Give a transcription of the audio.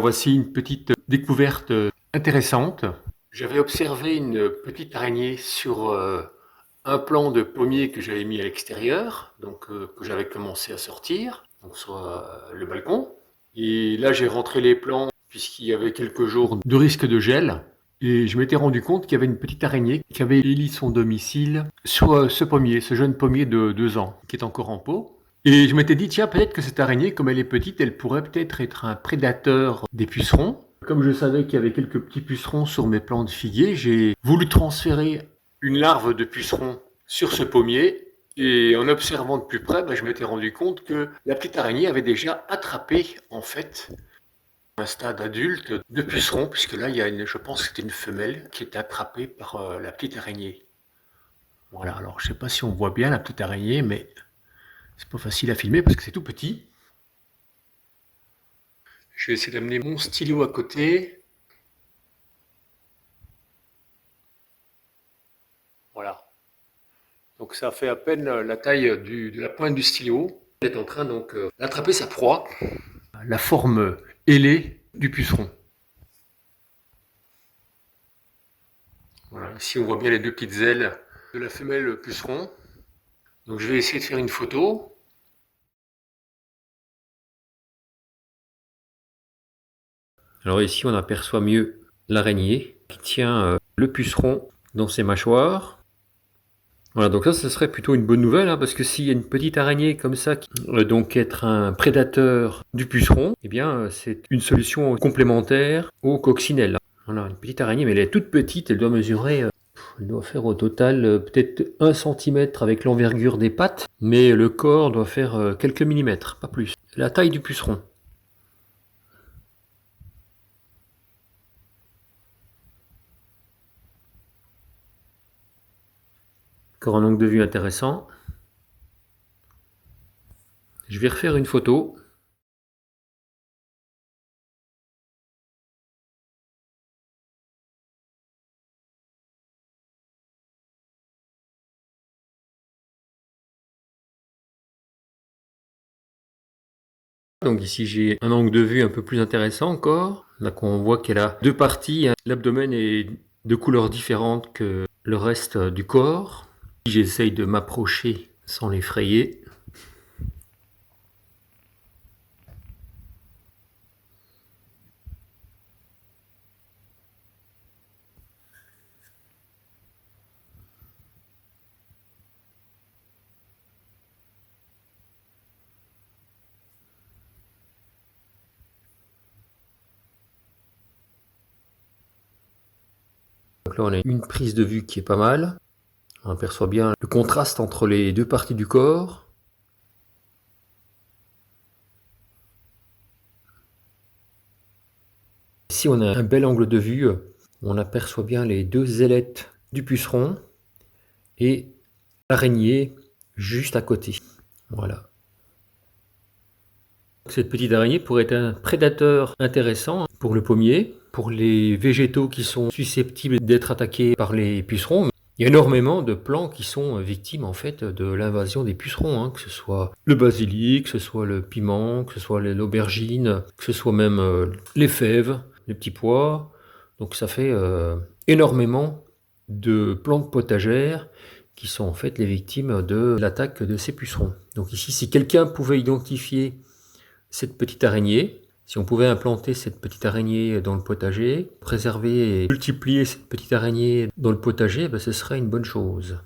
Voici une petite découverte intéressante. J'avais observé une petite araignée sur un plant de pommier que j'avais mis à l'extérieur, donc que j'avais commencé à sortir, donc sur le balcon. Et là, j'ai rentré les plants puisqu'il y avait quelques jours de risque de gel. Et je m'étais rendu compte qu'il y avait une petite araignée qui avait éli son domicile sur ce pommier, ce jeune pommier de 2 ans, qui est encore en pot. Et je m'étais dit, tiens, peut-être que cette araignée, comme elle est petite, elle pourrait peut-être être un prédateur des pucerons. Comme je savais qu'il y avait quelques petits pucerons sur mes plants de figuier, j'ai voulu transférer une larve de puceron sur ce pommier. Et en observant de plus près, je m'étais rendu compte que la petite araignée avait déjà attrapé, en fait, un stade adulte de puceron, puisque là, je pense que c'était une femelle qui était attrapée par la petite araignée. Voilà, alors je sais pas si on voit bien la petite araignée, mais c'est pas facile à filmer parce que c'est tout petit. Je vais essayer d'amener mon stylo à côté. Voilà. Donc ça fait à peine la taille de la pointe du stylo. Elle est en train donc d'attraper sa proie, la forme ailée du puceron. Voilà. Ici on voit bien les deux petites ailes de la femelle puceron. Donc je vais essayer de faire une photo. Alors ici on aperçoit mieux l'araignée qui tient le puceron dans ses mâchoires. Voilà, donc ça, ce serait plutôt une bonne nouvelle, parce que s'il y a une petite araignée comme ça, qui donc être un prédateur du puceron, eh bien c'est une solution complémentaire aux coccinelles. Voilà, une petite araignée, mais elle est toute petite, elle doit mesurer, elle doit faire au total peut-être 1 cm avec l'envergure des pattes, mais le corps doit faire quelques millimètres, pas plus. La taille du puceron. Encore un angle de vue intéressant. Je vais refaire une photo. Donc ici j'ai un angle de vue un peu plus intéressant encore. Là on voit qu'elle a deux parties. L'abdomen est de couleurs différentes que le reste du corps. J'essaye de m'approcher sans l'effrayer. Donc là on a une prise de vue qui est pas mal. On aperçoit bien le contraste entre les deux parties du corps. Ici on a un bel angle de vue. On aperçoit bien les deux ailettes du puceron et l'araignée juste à côté. Voilà. Cette petite araignée pourrait être un prédateur intéressant pour le pommier, pour les végétaux qui sont susceptibles d'être attaqués par les pucerons. Il y a énormément de plants qui sont victimes en fait de l'invasion des pucerons, que ce soit le basilic, que ce soit le piment, que ce soit l'aubergine, que ce soit même les fèves, les petits pois. Donc ça fait énormément de plantes potagères qui sont en fait les victimes de l'attaque de ces pucerons. Donc ici, si quelqu'un pouvait identifier cette petite araignée, si on pouvait implanter cette petite araignée dans le potager, préserver et multiplier cette petite araignée dans le potager, ce serait une bonne chose.